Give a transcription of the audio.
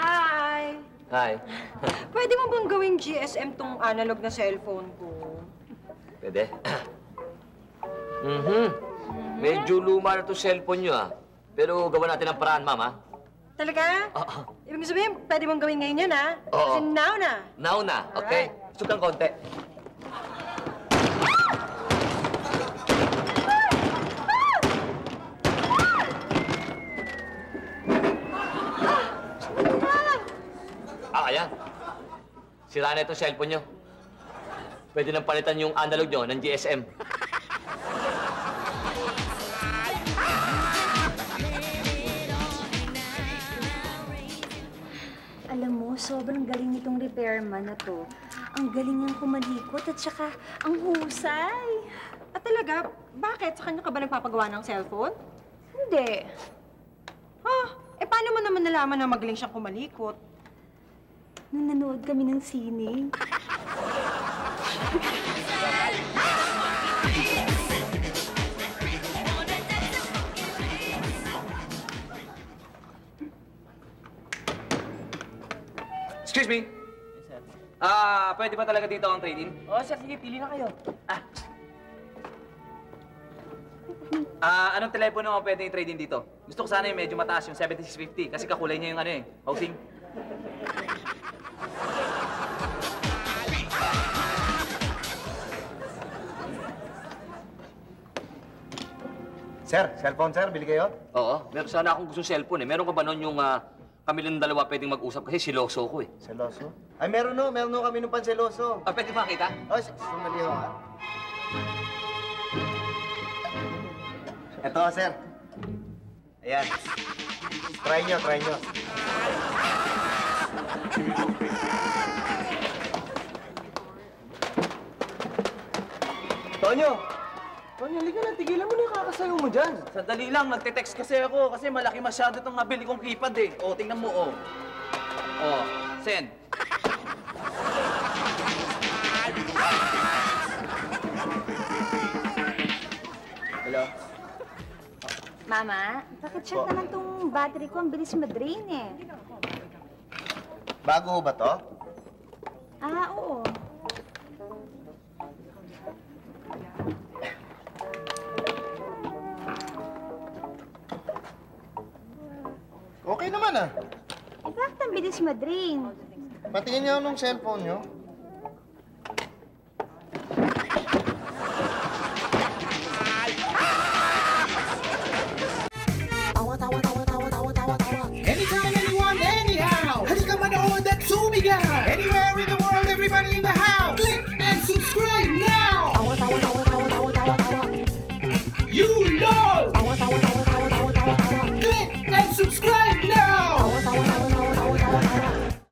Hi! Hi. Pwede mo bang gawing GSM tong analog na cellphone ko? Pwede? Medyo luma na to cellphone nyo, Pero gawa natin ang paraan, ma'am, Talaga? Oo. Ibig sabihin, pwede mong gawin ngayon yan, ha? Oo. Kasi now na. Now na, okay? Gusto kang konti. Ayan. Sira na itong cellphone nyo. Pwede nang palitan yung analog nyo ng GSM. Alam mo, sobrang galing nitong repairman na to. Ang galing niyang kumalikot at saka ang husay. At talaga, bakit? Sa kanya ka ba nagpapagawa ng cellphone? Hindi. Paano mo naman nalaman na magaling siyang kumalikot? Nung nanood kami ng sine. Excuse me? Yes, sir. Pwede ba talaga dito ang trade-in? Oo, sir. Sige, pili na kayo. Anong telepono ang pwede i-trade-in dito? Gusto ko sana yung medyo mataas, yung 7650, kasi kakulay niya yung housing. Sir, cellphone sir, bili kayo? Oo. Meron sana akong gustong cellphone, Meron ka ba nun yung kami lang dalawa pwedeng mag-usap? Kasi siloso ko, Seloso? Ay, meron no kami nung panseloso. Pwede makita? Oh, sumali ho, Ito, sir. Ayan. Try nyo. Tonyo, halika na. Tigilan mo na yung kakasayaw mo dyan. Sandali lang, nagte-text kasi ako kasi malaki masyado itong nabili kong keypad O, tingnan mo, send. Hello? Mama, pakicheck naman tong battery ko. Ang bilis madrain Bago ba to? Oo. Okay naman Bakit ang bilis madrain? Patingin niyo nung cellphone niyo.